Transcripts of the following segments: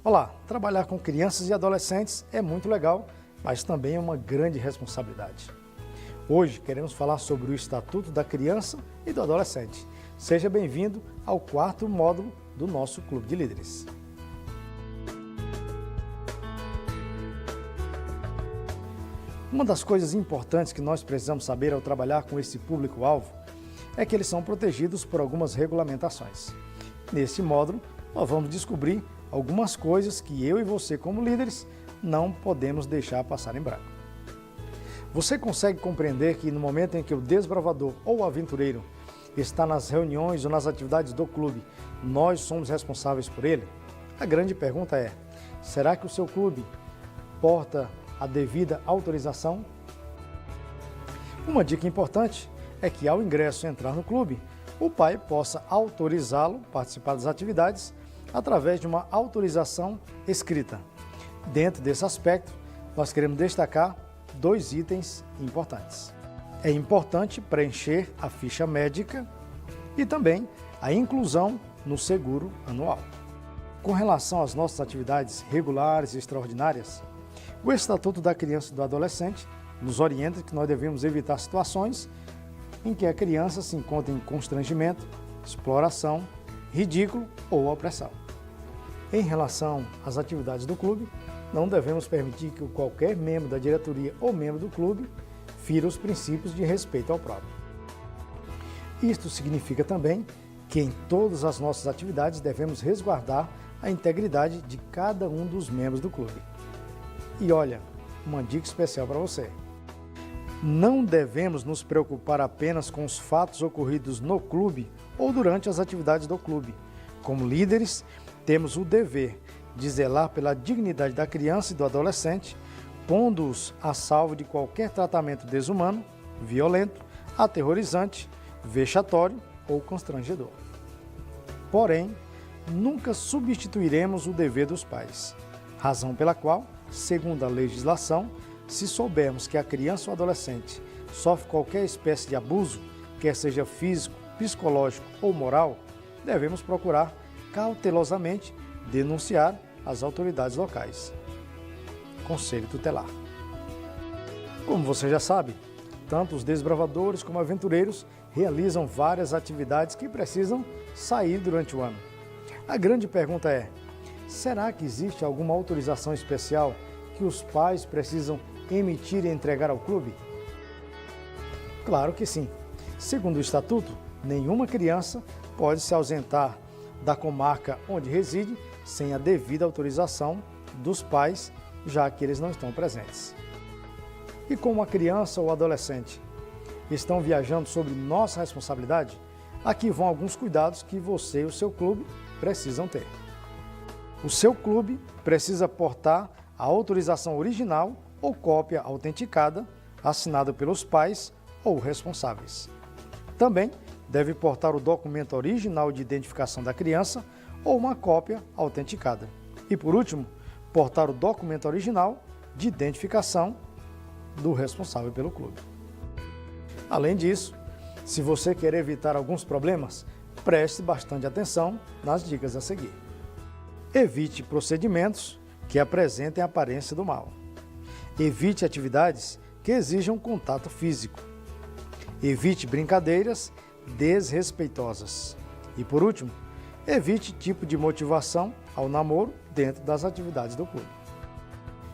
Olá, trabalhar com crianças e adolescentes é muito legal, mas também é uma grande responsabilidade. Hoje queremos falar sobre o Estatuto da Criança e do Adolescente. Seja bem-vindo ao 4º módulo do nosso Clube de Líderes. Uma das coisas importantes que nós precisamos saber ao trabalhar com esse público-alvo é que eles são protegidos por algumas regulamentações. Neste módulo, nós vamos descobrir algumas coisas que eu e você, como líderes, não podemos deixar passar em branco. Você consegue compreender que no momento em que o desbravador ou o aventureiro está nas reuniões ou nas atividades do clube, nós somos responsáveis por ele? A grande pergunta é, será que o seu clube porta a devida autorização? Uma dica importante é que ao ingresso entrar no clube, o pai possa autorizá-lo a participar das atividades através de uma autorização escrita. Dentro desse aspecto, nós queremos destacar 2 itens importantes. É importante preencher a ficha médica e também a inclusão no seguro anual. Com relação às nossas atividades regulares e extraordinárias, o Estatuto da Criança e do Adolescente nos orienta que nós devemos evitar situações em que a criança se encontra em constrangimento, exploração, ridículo ou opressão. Em relação às atividades do clube, não devemos permitir que qualquer membro da diretoria ou membro do clube fira os princípios de respeito ao próprio. Isto significa também que em todas as nossas atividades devemos resguardar a integridade de cada um dos membros do clube. E olha, uma dica especial para você. Não devemos nos preocupar apenas com os fatos ocorridos no clube ou durante as atividades do clube. Como líderes, temos o dever de zelar pela dignidade da criança e do adolescente, pondo-os a salvo de qualquer tratamento desumano, violento, aterrorizante, vexatório ou constrangedor. Porém, nunca substituiremos o dever dos pais, razão pela qual, segundo a legislação, se soubermos que a criança ou adolescente sofre qualquer espécie de abuso, quer seja físico, psicológico ou moral, devemos procurar cautelosamente denunciar às autoridades locais. Conselho tutelar. Como você já sabe, tanto os desbravadores como aventureiros realizam várias atividades que precisam sair durante o ano. A grande pergunta é, será que existe alguma autorização especial que os pais precisam emitir e entregar ao clube? Claro que sim. Segundo o Estatuto, nenhuma criança pode se ausentar da comarca onde reside sem a devida autorização dos pais, já que eles não estão presentes. E como a criança ou adolescente estão viajando sob nossa responsabilidade, aqui vão alguns cuidados que você e o seu clube precisam ter. O seu clube precisa portar a autorização original ou cópia autenticada, assinada pelos pais ou responsáveis. Também deve portar o documento original de identificação da criança ou uma cópia autenticada. E por último, portar o documento original de identificação do responsável pelo clube. Além disso, se você quer evitar alguns problemas, preste bastante atenção nas dicas a seguir. Evite procedimentos que apresentem a aparência do mal. Evite atividades que exijam contato físico. Evite brincadeiras desrespeitosas. E por último, evite tipo de motivação ao namoro dentro das atividades do clube.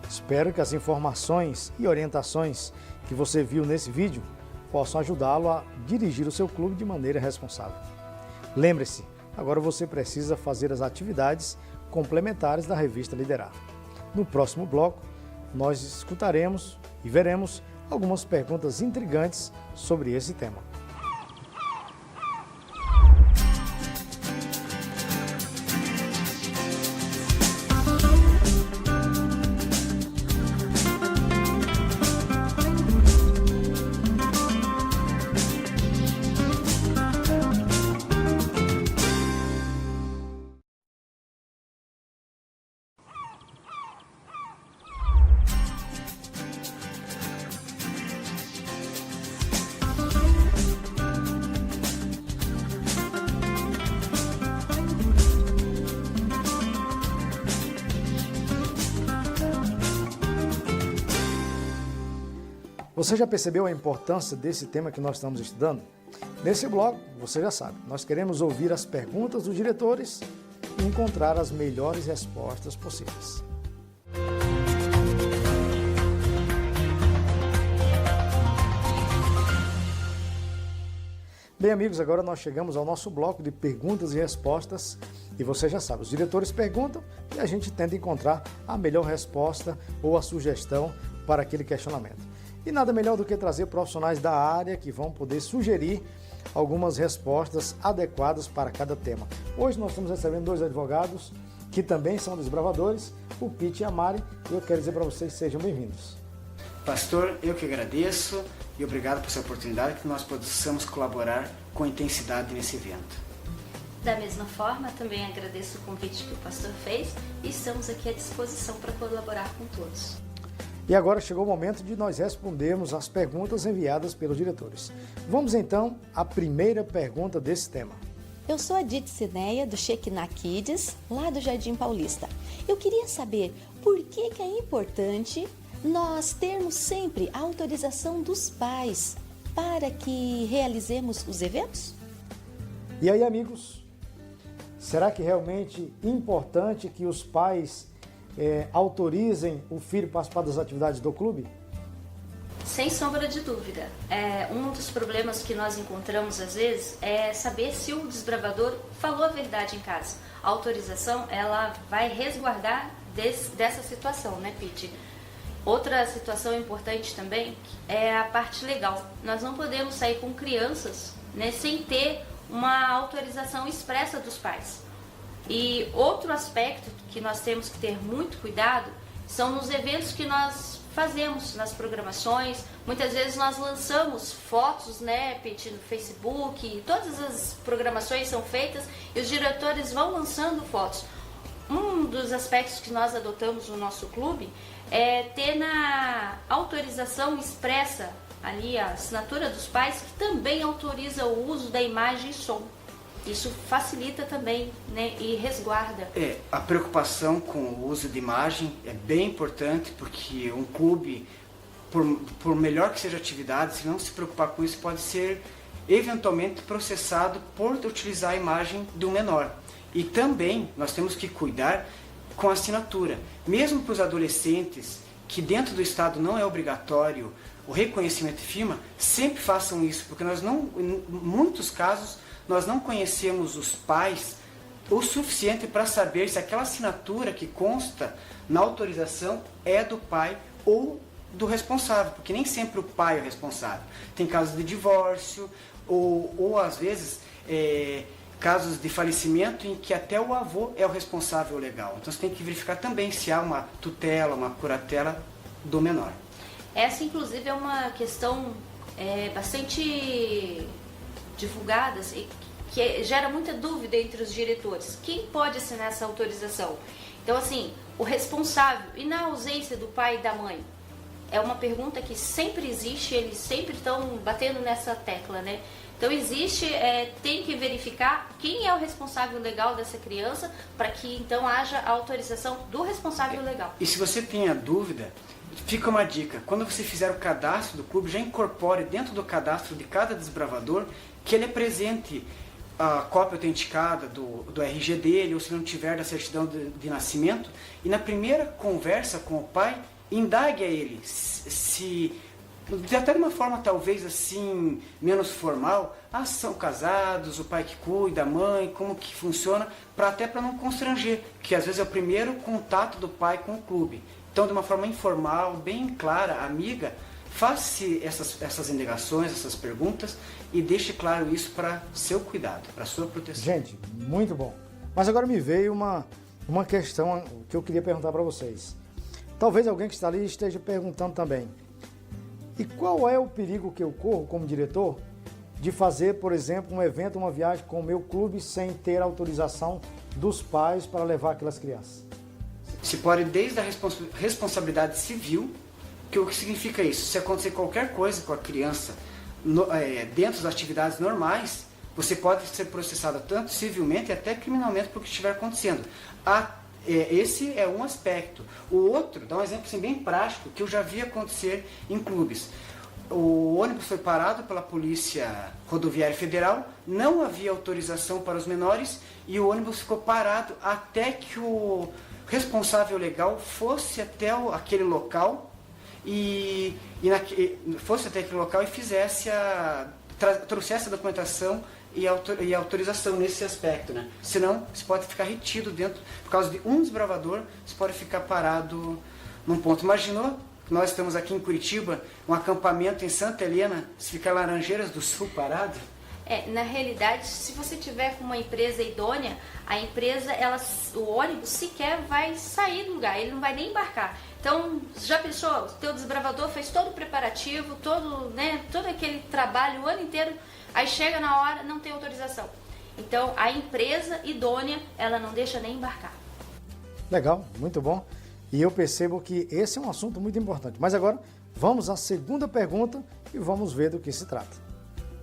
Espero que as informações e orientações que você viu nesse vídeo possam ajudá-lo a dirigir o seu clube de maneira responsável. Lembre-se, agora você precisa fazer as atividades complementares da revista Liderar. No próximo bloco, nós escutaremos e veremos algumas perguntas intrigantes sobre esse tema. Você já percebeu a importância desse tema que nós estamos estudando? Nesse bloco, você já sabe, nós queremos ouvir as perguntas dos diretores e encontrar as melhores respostas possíveis. Bem, amigos, agora nós chegamos ao nosso bloco de perguntas e respostas e você já sabe, os diretores perguntam e a gente tenta encontrar a melhor resposta ou a sugestão para aquele questionamento. E nada melhor do que trazer profissionais da área que vão poder sugerir algumas respostas adequadas para cada tema. Hoje nós estamos recebendo dois advogados que também são desbravadores, o Pete e a Mari, e eu quero dizer para vocês, sejam bem-vindos. Pastor, eu que agradeço e obrigado por essa oportunidade que nós possamos colaborar com intensidade nesse evento. Da mesma forma, também agradeço o convite que o pastor fez e estamos aqui à disposição para colaborar com todos. E agora chegou o momento de nós respondermos as perguntas enviadas pelos diretores. Vamos então à primeira pergunta desse tema. Eu sou a Dite Cineia, do Shekinah Kids, lá do Jardim Paulista. Eu queria saber por que é importante nós termos sempre a autorização dos pais para que realizemos os eventos? E aí, amigos, será que realmente é importante que os pais autorizem o filho a participar das atividades do clube? Sem sombra de dúvida. Um dos problemas que nós encontramos às vezes é saber se o desbravador falou a verdade em casa. A autorização, ela vai resguardar dessa situação, né, Pete? Outra situação importante também é a parte legal. Nós não podemos sair com crianças, né, sem ter uma autorização expressa dos pais. E outro aspecto que nós temos que ter muito cuidado são nos eventos que nós fazemos, nas programações. Muitas vezes nós lançamos fotos, né, Pete, no Facebook, todas as programações são feitas e os diretores vão lançando fotos. Um dos aspectos que nós adotamos no nosso clube é ter na autorização expressa ali a assinatura dos pais, que também autoriza o uso da imagem e som. Isso facilita também, né, e resguarda. A preocupação com o uso de imagem é bem importante, porque um clube, por melhor que seja a atividade, se não se preocupar com isso, pode ser eventualmente processado por utilizar a imagem do menor. E também nós temos que cuidar com a assinatura. Mesmo para os adolescentes, que dentro do Estado não é obrigatório o reconhecimento de firma, sempre façam isso, porque em muitos casos, nós não conhecemos os pais o suficiente para saber se aquela assinatura que consta na autorização é do pai ou do responsável, porque nem sempre o pai é o responsável. Tem casos de divórcio ou às vezes casos de falecimento em que até o avô é o responsável legal. Então você tem que verificar também se há uma tutela, uma curatela do menor. Essa, inclusive, é uma questão bastante divulgada, que gera muita dúvida entre os diretores. Quem pode assinar essa autorização? Então, assim, o responsável, e na ausência do pai e da mãe? É uma pergunta que sempre existe, eles sempre estão batendo nessa tecla, né? Então existe, tem que verificar quem é o responsável legal dessa criança para que então haja a autorização do responsável legal. E se você tem a dúvida, fica uma dica: quando você fizer o cadastro do clube, já incorpore dentro do cadastro de cada desbravador que ele apresente a cópia autenticada do RG dele, ou se não tiver da certidão de nascimento, e na primeira conversa com o pai, indague a ele se até de uma forma talvez assim menos formal, são casados, o pai que cuida, a mãe, como que funciona, até para não constranger, que às vezes é o primeiro contato do pai com o clube. Então, de uma forma informal, bem clara, amiga, faça essas indagações, essas perguntas e deixe claro isso para seu cuidado, para sua proteção. Gente, muito bom. Mas agora me veio uma questão que eu queria perguntar para vocês. Talvez alguém que está ali esteja perguntando também. E qual é o perigo que eu corro como diretor de fazer, por exemplo, um evento, uma viagem com o meu clube sem ter autorização dos pais para levar aquelas crianças? Se pode desde a responsabilidade civil, que o que significa isso? Se acontecer qualquer coisa com a criança dentro das atividades normais, você pode ser processado tanto civilmente e até criminalmente por o que estiver acontecendo. Esse é um aspecto. O outro, dá um exemplo assim, bem prático, que eu já vi acontecer em clubes. o ônibus foi parado pela Polícia Rodoviária Federal, não havia autorização para os menores e o ônibus ficou parado até que o responsável legal fosse até aquele local fizesse trouxesse a documentação e a autorização nesse aspecto, né? Senão, você pode ficar retido dentro, por causa de um desbravador, você pode ficar parado num ponto. Imaginou que nós estamos aqui em Curitiba, um acampamento em Santa Helena, se ficar Laranjeiras do Sul parado? Na realidade, se você tiver com uma empresa idônea, a empresa, o ônibus sequer vai sair do lugar, ele não vai nem embarcar. Então, já pensou, o teu desbravador fez todo o preparativo, todo aquele trabalho o ano inteiro, aí chega na hora, não tem autorização. Então, a empresa idônea, ela não deixa nem embarcar. Legal, muito bom. E eu percebo que esse é um assunto muito importante. Mas agora, vamos à segunda pergunta e vamos ver do que se trata.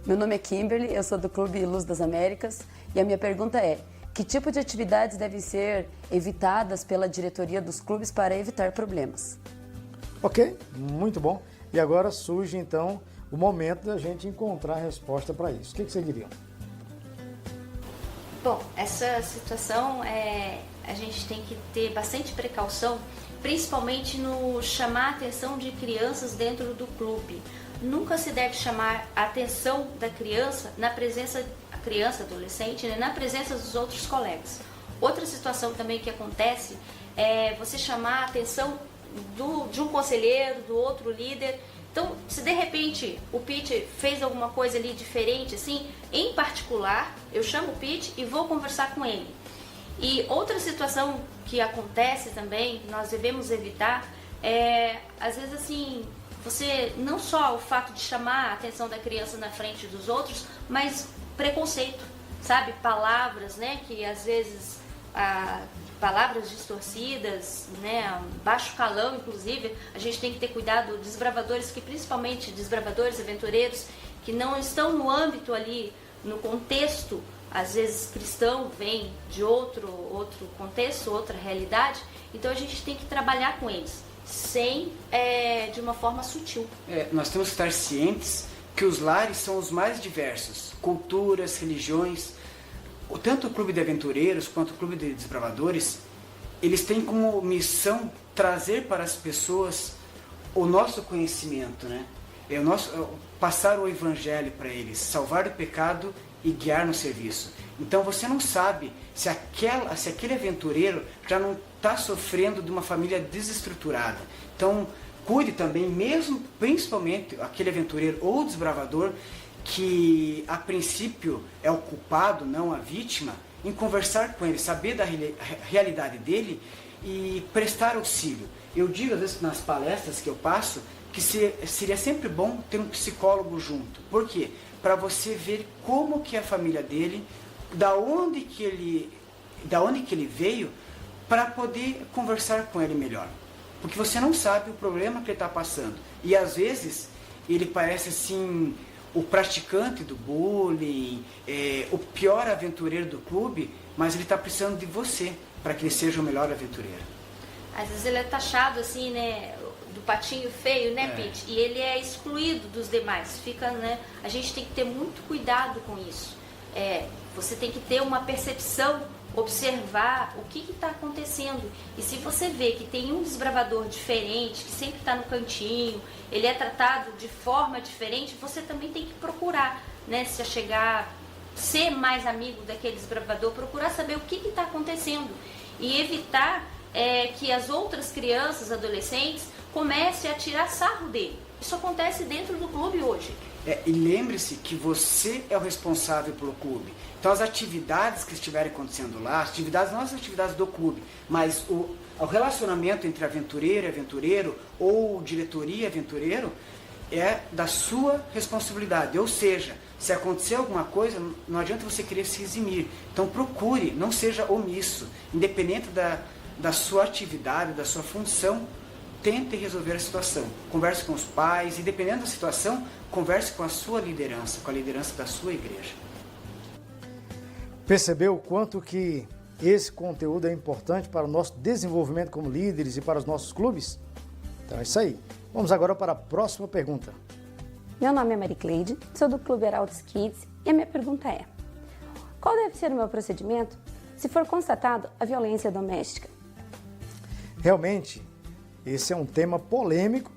Meu nome é Kimberly, eu sou do Clube Luz das Américas e a minha pergunta é: que tipo de atividades devem ser evitadas pela diretoria dos clubes para evitar problemas? Ok, muito bom. E agora surge então o momento da gente encontrar a resposta para isso. O que vocês diriam? Bom, essa situação a gente tem que ter bastante precaução, principalmente no chamar a atenção de crianças dentro do clube. Nunca se deve chamar a atenção da criança adolescente, né, na presença dos outros colegas. Outra situação também que acontece é você chamar a atenção de um conselheiro, do outro líder. Então, se de repente o Pete fez alguma coisa ali diferente, assim, em particular, eu chamo o Pete e vou conversar com ele. E outra situação que acontece também, que nós devemos evitar, às vezes assim, você não só o fato de chamar a atenção da criança na frente dos outros, mas preconceito, sabe? Palavras, né? Que às vezes, palavras distorcidas, né? Baixo calão, inclusive, a gente tem que ter cuidado, desbravadores, que principalmente desbravadores, aventureiros, que não estão no âmbito ali, no contexto, às vezes cristão, vem de outro contexto, outra realidade, então a gente tem que trabalhar com eles. De uma forma sutil. Nós temos que estar cientes que os lares são os mais diversos, culturas, religiões. Tanto o Clube de Aventureiros quanto o Clube de Desbravadores, eles têm como missão trazer para as pessoas o nosso conhecimento, né? Passar o evangelho para eles, salvar do pecado e guiar no serviço. Então você não sabe se aquele aventureiro já não está sofrendo de uma família desestruturada. Então cuide também, mesmo principalmente aquele aventureiro ou desbravador que a princípio é o culpado, não a vítima, em conversar com ele, saber da realidade dele e prestar auxílio. Eu digo às vezes nas palestras que eu passo que seria sempre bom ter um psicólogo junto. Por quê? Para você ver como que é a família dele, da onde que ele veio, para poder conversar com ele melhor. Porque você não sabe o problema que ele está passando. E às vezes ele parece assim o praticante do bullying, o pior aventureiro do clube, mas ele está precisando de você para que ele seja o melhor aventureiro. Às vezes ele é taxado assim, né, do patinho feio, né, Pete? E ele é excluído dos demais. A gente tem que ter muito cuidado com isso. Você tem que ter uma percepção, observar o que está acontecendo. E se você vê que tem um desbravador diferente, que sempre está no cantinho, ele é tratado de forma diferente, você também tem que procurar, né, se achegar, ser mais amigo daquele desbravador, procurar saber o que está acontecendo e evitar que as outras crianças, adolescentes, comecem a tirar sarro dele. Isso acontece dentro do clube hoje. E lembre-se que você é o responsável pelo clube. Então as atividades que estiverem acontecendo lá, não as atividades do clube, mas o relacionamento entre aventureiro e aventureiro, ou diretoria e aventureiro, é da sua responsabilidade. Ou seja, se acontecer alguma coisa, não adianta você querer se eximir. Então procure, não seja omisso, independente da sua atividade, da sua função, tente resolver a situação. Converse com os pais e, dependendo da situação, converse com a sua liderança, com a liderança da sua igreja. Percebeu o quanto que esse conteúdo é importante para o nosso desenvolvimento como líderes e para os nossos clubes? Então é isso aí. Vamos agora para a próxima pergunta. Meu nome é Maricleide, sou do Clube Arautos Kids e a minha pergunta é: qual deve ser o meu procedimento se for constatado a violência doméstica? Realmente, esse é um tema polêmico,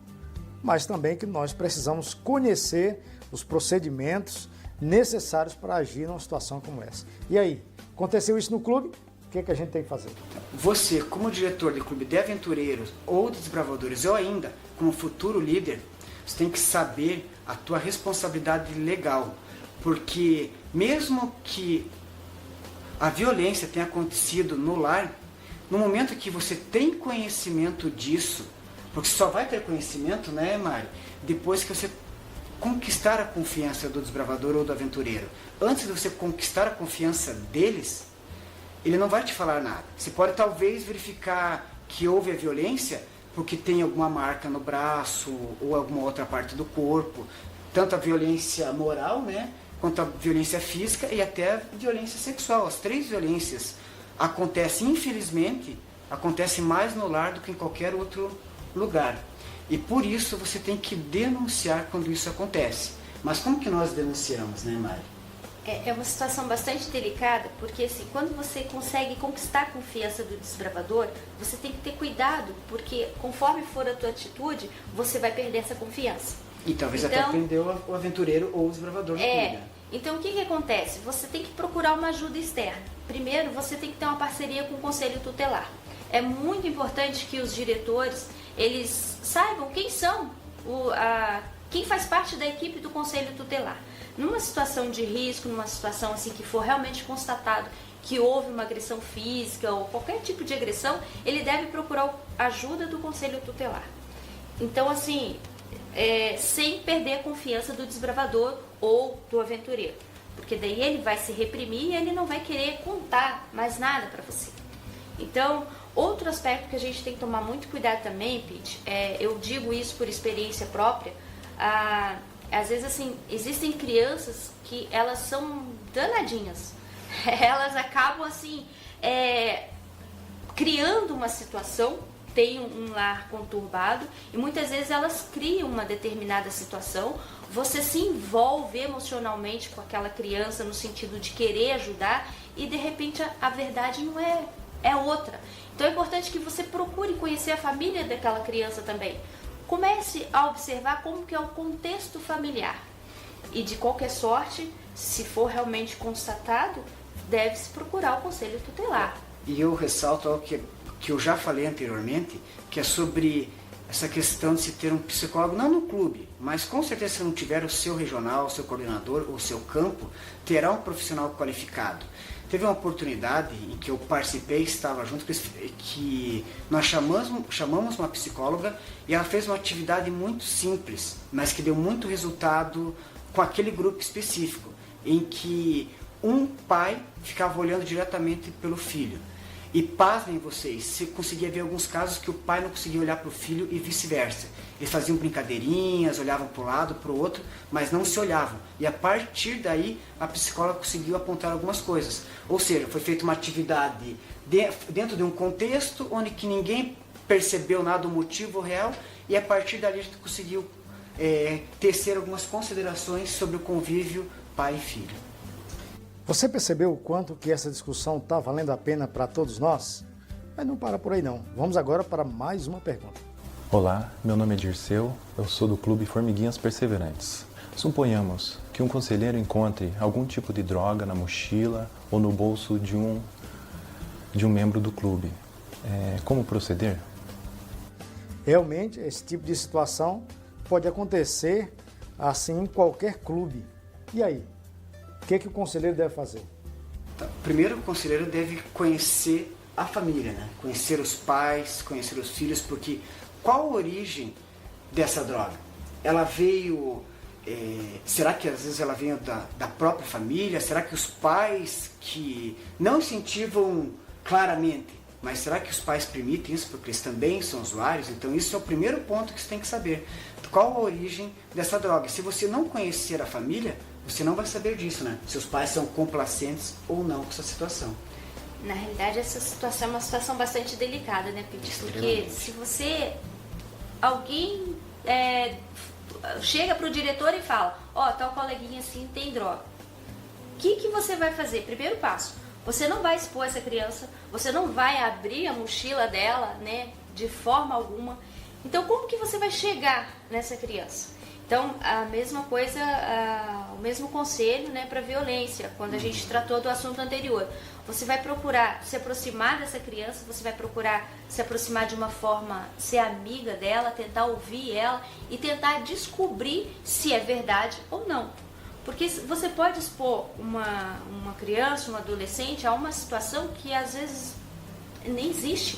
mas também que nós precisamos conhecer os procedimentos necessários para agir numa situação como essa. E aí, aconteceu isso no clube? O que a gente tem que fazer? Você, como diretor de clube de aventureiros ou de desbravadores, ou ainda como futuro líder, você tem que saber a tua responsabilidade legal, porque mesmo que a violência tenha acontecido no lar, no momento que você tem conhecimento disso, porque só vai ter conhecimento, né, Mari, depois que você conquistar a confiança do desbravador ou do aventureiro. Antes de você conquistar a confiança deles, ele não vai te falar nada. Você pode talvez verificar que houve a violência porque tem alguma marca no braço ou alguma outra parte do corpo, tanto a violência moral, né, quanto a violência física e até a violência sexual. As três violências acontecem, infelizmente, acontece mais no lar do que em qualquer outro lugar. E por isso você tem que denunciar quando isso acontece. Mas como que nós denunciamos, né, Mari? É uma situação bastante delicada, porque assim, quando você consegue conquistar a confiança do desbravador, você tem que ter cuidado, porque conforme for a tua atitude, você vai perder essa confiança. E talvez até prendeu o aventureiro ou o desbravador. Então o que acontece? Você tem que procurar uma ajuda externa. Primeiro, você tem que ter uma parceria com o Conselho Tutelar. É muito importante que os diretores, eles saibam quem são, quem faz parte da equipe do Conselho Tutelar. Numa situação de risco, numa situação assim que for realmente constatado que houve uma agressão física ou qualquer tipo de agressão, ele deve procurar a ajuda do Conselho Tutelar. Então, assim, sem perder a confiança do desbravador ou do aventureiro, porque daí ele vai se reprimir e ele não vai querer contar mais nada para você. Então, outro aspecto que a gente tem que tomar muito cuidado também, Pete, eu digo isso por experiência própria, às vezes assim, existem crianças que elas são danadinhas, elas acabam assim, criando uma situação, tem um lar conturbado e muitas vezes elas criam uma determinada situação, você se envolve emocionalmente com aquela criança no sentido de querer ajudar e de repente a verdade não é outra. Então é importante que você procure conhecer a família daquela criança também. Comece a observar como que é o contexto familiar. E de qualquer sorte, se for realmente constatado, deve-se procurar o Conselho Tutelar. E eu ressalto algo que eu já falei anteriormente, que é sobre essa questão de se ter um psicólogo, não no clube, mas com certeza se não tiver o seu regional, o seu coordenador, o seu campo, terá um profissional qualificado. Teve uma oportunidade em que eu participei, estava junto, que nós chamamos uma psicóloga e ela fez uma atividade muito simples, mas que deu muito resultado com aquele grupo específico, em que um pai ficava olhando diretamente pelo filho. E pasmem vocês, você conseguia ver alguns casos que o pai não conseguia olhar para o filho e vice-versa. Eles faziam brincadeirinhas, olhavam para um lado, para o outro, mas não se olhavam. E a partir daí, a psicóloga conseguiu apontar algumas coisas. Ou seja, foi feita uma atividade dentro de um contexto onde que ninguém percebeu nada do motivo real, e a partir dali a gente conseguiu tecer algumas considerações sobre o convívio pai e filho. Você percebeu o quanto que essa discussão está valendo a pena para todos nós? Mas não para por aí não. Vamos agora para mais uma pergunta. Olá, meu nome é Dirceu, eu sou do Clube Formiguinhas Perseverantes. Suponhamos que um conselheiro encontre algum tipo de droga na mochila ou no bolso de um membro do clube. Como proceder? Realmente, esse tipo de situação pode acontecer assim em qualquer clube. E aí? O que o conselheiro deve fazer? Tá. Primeiro, o conselheiro deve conhecer a família, né? Conhecer os pais, conhecer os filhos, porque qual a origem dessa droga? Ela veio... será que às vezes ela veio da própria família? Será que os pais que não incentivam claramente, mas será que os pais permitem isso porque eles também são usuários? Então isso é o primeiro ponto que você tem que saber. Qual a origem dessa droga? Se você não conhecer a família, você não vai saber disso, né? Se os pais são complacentes ou não com essa situação. Na realidade, essa situação é uma situação bastante delicada, né, Pete? Porque se alguém chega para o diretor e fala, ó, tal coleguinha assim tem droga. O que você vai fazer? Primeiro passo, você não vai expor essa criança, você não vai abrir a mochila dela, né, de forma alguma. Então, como que você vai chegar nessa criança? Então, a mesma coisa, o mesmo conselho, né, para violência, quando a gente tratou do assunto anterior. Você vai procurar se aproximar dessa criança, você vai procurar se aproximar de uma forma, ser amiga dela, tentar ouvir ela e tentar descobrir se é verdade ou não. Porque você pode expor uma criança, um adolescente a uma situação que às vezes nem existe.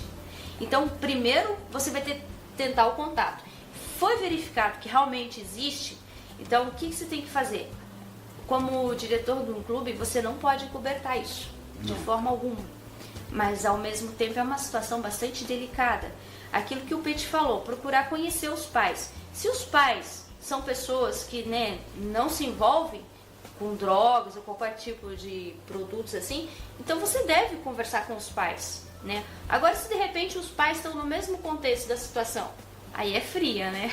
Então, primeiro você vai tentar o contato. Foi verificado que realmente existe, então o que você tem que fazer? Como diretor de um clube, você não pode encobertar isso, de forma alguma. Mas ao mesmo tempo é uma situação bastante delicada. Aquilo que o Pete falou, procurar conhecer os pais. Se os pais são pessoas que, né, não se envolvem com drogas ou qualquer tipo de produtos assim, então você deve conversar com os pais, né? Agora, se de repente os pais estão no mesmo contexto da situação, aí é fria, né?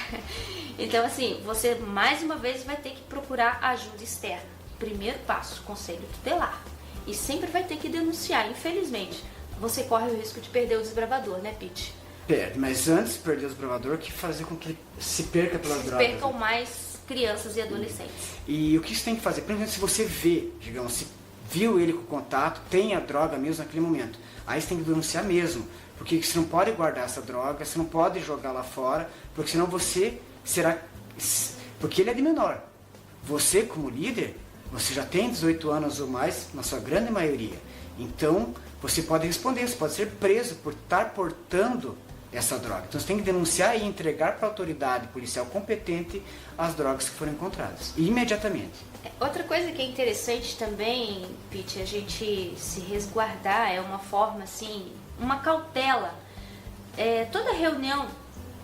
Então, assim, você mais uma vez vai ter que procurar ajuda externa. Primeiro passo, conselho tutelar. E sempre vai ter que denunciar. Infelizmente, você corre o risco de perder o desbravador, né, Pete? Perde, mas antes de perder o desbravador, que fazer com que ele se perca pelas drogas. Percam mais crianças e adolescentes. E o que você tem que fazer? Primeiro, se você vê, digamos, se viu ele com contato, tem a droga mesmo naquele momento, aí você tem que denunciar mesmo. Porque você não pode guardar essa droga, você não pode jogar lá fora, porque senão você será... Porque ele é de menor. Você, como líder, você já tem 18 anos ou mais, na sua grande maioria. Então, você pode responder, você pode ser preso por estar portando essa droga. Então, você tem que denunciar e entregar para a autoridade policial competente as drogas que foram encontradas, imediatamente. Outra coisa que é interessante também, Pete, a gente se resguardar, é uma forma assim, uma cautela. Toda reunião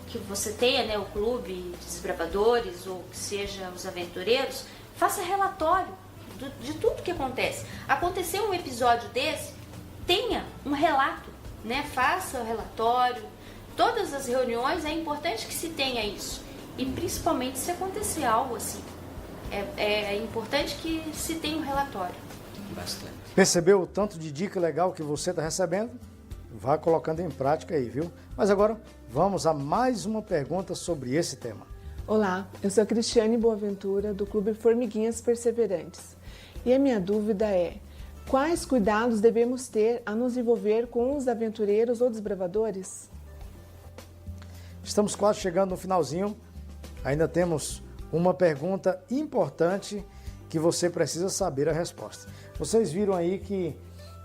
que você tenha, né, o clube de desbravadores ou que seja os aventureiros, faça relatório de tudo que acontece. Aconteceu um episódio desse, tenha um relato, né? Faça o relatório. Todas as reuniões é importante que se tenha isso. E principalmente se acontecer algo assim. É importante que se tenha um relatório. Bastante. Percebeu o tanto de dica legal que você está recebendo? Vá colocando em prática aí, viu? Mas agora vamos a mais uma pergunta sobre esse tema. Olá, eu sou a Cristiane Boaventura, do Clube Formiguinhas Perseverantes. E a minha dúvida é, quais cuidados devemos ter a nos envolver com os aventureiros ou desbravadores? Estamos quase chegando no finalzinho. Ainda temos uma pergunta importante que você precisa saber a resposta. Vocês viram aí que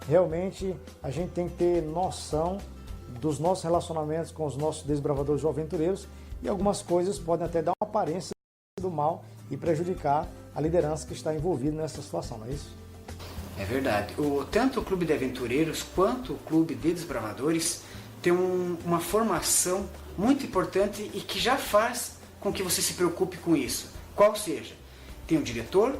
realmente a gente tem que ter noção dos nossos relacionamentos com os nossos desbravadores ou aventureiros e algumas coisas podem até dar uma aparência do mal e prejudicar a liderança que está envolvida nessa situação, não é isso? É verdade. Tanto o Clube de Aventureiros quanto o Clube de Desbravadores tem uma formação muito importante e que já faz com que você se preocupe com isso. Qual seja? Tem o diretor,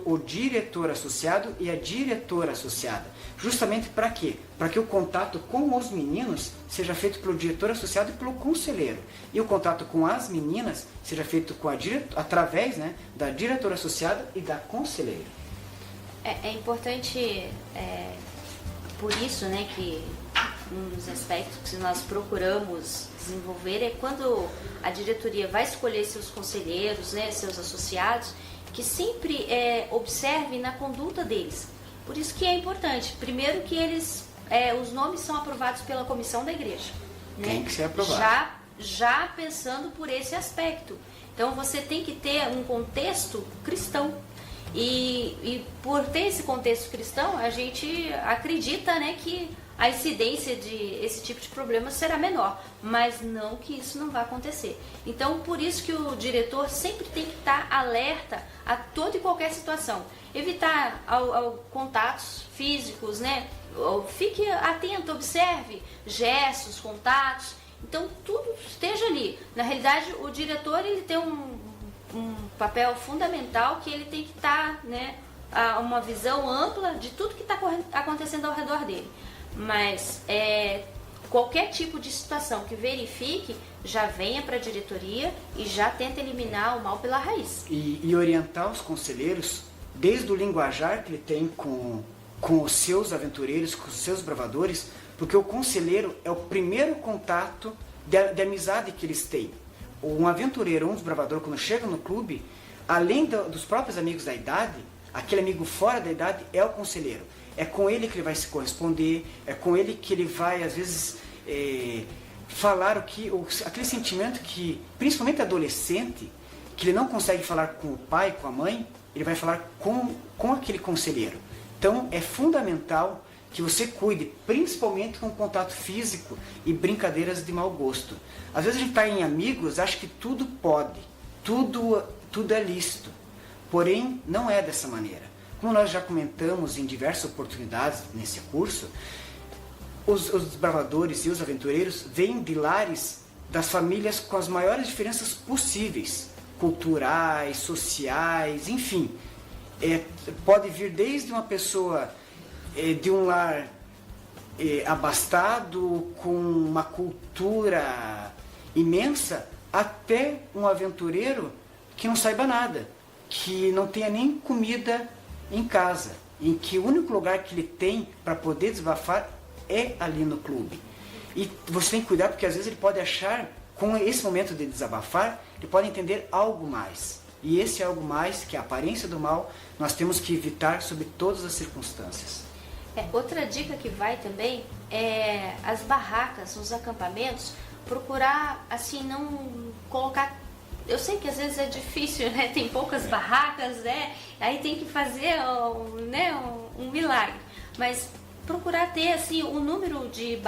o diretor associado e a diretora associada. Justamente para quê? Para que o contato com os meninos seja feito pelo diretor associado e pelo conselheiro. E o contato com as meninas seja feito através, né, da diretora associada e da conselheira. É importante, por isso, né, que um dos aspectos que nós procuramos desenvolver é quando a diretoria vai escolher seus conselheiros, né, seus associados, que sempre observe na conduta deles. Por isso que é importante, primeiro que eles, os nomes são aprovados pela comissão da igreja. Né? Tem que ser aprovado. Já pensando por esse aspecto. Então você tem que ter um contexto cristão. E por ter esse contexto cristão, a gente acredita, né, que a incidência de esse tipo de problema será menor, mas não que isso não vai acontecer. Então, por isso que o diretor sempre tem que estar alerta a toda e qualquer situação. Evitar contatos físicos, né? Fique atento, observe gestos, contatos. Então, tudo esteja ali. Na realidade, o diretor ele tem um papel fundamental que ele tem que estar, né, uma visão ampla de tudo que está acontecendo ao redor dele. Mas qualquer tipo de situação que verifique, já venha para a diretoria e já tenta eliminar o mal pela raiz. E orientar os conselheiros, desde o linguajar que ele tem com os seus aventureiros, com os seus bravadores, porque o conselheiro é o primeiro contato de amizade que eles têm. Um aventureiro ou um desbravador, quando chega no clube, além dos próprios amigos da idade, aquele amigo fora da idade é o conselheiro. É com ele que ele vai se corresponder, é com ele que ele vai, às vezes, falar aquele sentimento que, principalmente adolescente, que ele não consegue falar com o pai, com a mãe, ele vai falar com aquele conselheiro. Então, é fundamental que você cuide, principalmente com contato físico e brincadeiras de mau gosto. Às vezes a gente está em amigos, acha que tudo pode, tudo é lícito. Porém, não é dessa maneira. Como nós já comentamos em diversas oportunidades nesse curso, os desbravadores e os aventureiros vêm de lares das famílias com as maiores diferenças possíveis, culturais, sociais, enfim. Pode vir desde uma pessoa de um lar abastado, com uma cultura imensa, até um aventureiro que não saiba nada, que não tenha nem comida em casa, em que o único lugar que ele tem para poder desabafar é ali no clube. E você tem que cuidar, porque às vezes ele pode achar, com esse momento de desabafar, ele pode entender algo mais. E esse algo mais, que é a aparência do mal, nós temos que evitar sob todas as circunstâncias. Outra dica que vai também é as barracas, os acampamentos, procurar assim não colocar. Eu sei que às vezes é difícil, né? Tem poucas barracas, né? Aí tem que fazer um milagre. Mas procurar ter assim o número de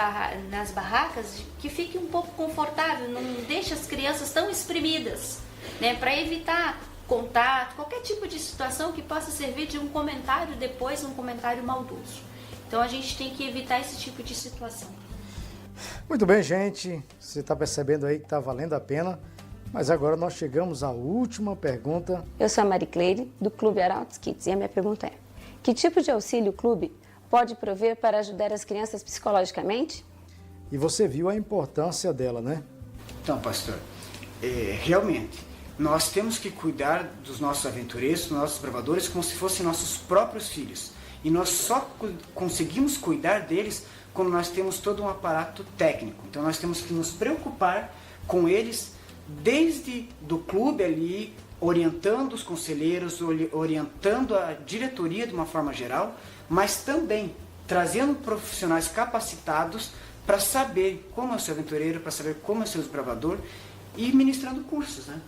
nas barracas que fique um pouco confortável, não deixe as crianças tão espremidas, né? Para evitar contato, qualquer tipo de situação que possa servir de um comentário depois, um comentário maldoso. Então a gente tem que evitar esse tipo de situação. Muito bem, gente. Você está percebendo aí que está valendo a pena. Mas agora nós chegamos à última pergunta. Eu sou a Marie Cleire, do Clube Arautos Kids, e a minha pergunta é: que tipo de auxílio o clube pode prover para ajudar as crianças psicologicamente? E você viu a importância dela, né? Então, pastor, realmente, nós temos que cuidar dos nossos aventureiros, dos nossos bravadores, como se fossem nossos próprios filhos. E nós só conseguimos cuidar deles quando nós temos todo um aparato técnico. Então nós temos que nos preocupar com eles desde do clube ali, orientando os conselheiros, orientando a diretoria de uma forma geral, mas também trazendo profissionais capacitados para saber como é o seu aventureiro, para saber como é o seu desbravador e ministrando cursos, né?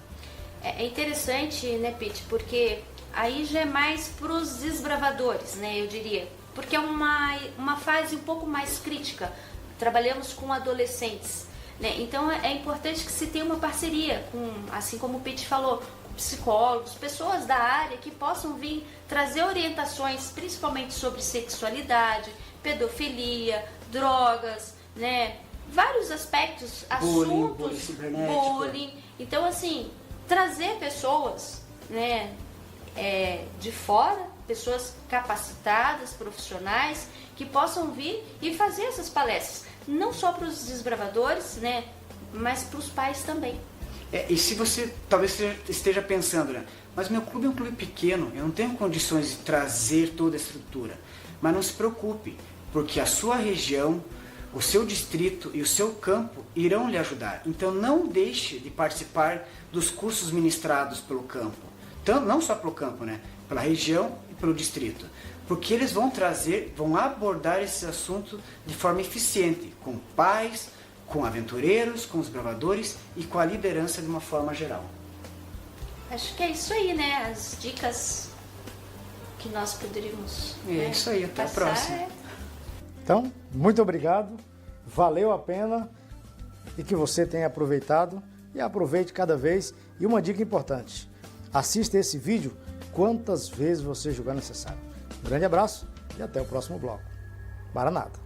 É interessante, né, Pete, porque aí já é mais para os desbravadores, né, eu diria, porque é uma fase um pouco mais crítica. Trabalhamos com adolescentes, né? Então é importante que se tenha uma parceria com, assim como o Pete falou, psicólogos, pessoas da área que possam vir trazer orientações, principalmente sobre sexualidade, pedofilia, drogas, né? Vários aspectos, assuntos, bullying. Então, assim, trazer pessoas, né, de fora, pessoas capacitadas, profissionais, que possam vir e fazer essas palestras, não só para os desbravadores, né, mas para os pais também. E se você talvez esteja pensando, né, mas meu clube é um clube pequeno, eu não tenho condições de trazer toda a estrutura. Mas não se preocupe, porque a sua região, o seu distrito e o seu campo irão lhe ajudar. Então não deixe de participar dos cursos ministrados pelo campo. Então, não só pelo campo, né, pela região e pelo distrito. Porque eles vão abordar esse assunto de forma eficiente, com pais, com aventureiros, com os bravadores e com a liderança de uma forma geral. Acho que é isso aí, né? As dicas que nós poderíamos isso aí, até passar. A próxima. Então, muito obrigado, valeu a pena e que você tenha aproveitado e aproveite cada vez. E uma dica importante, assista esse vídeo quantas vezes você julgar necessário. Um grande abraço e até o próximo bloco. Maranata!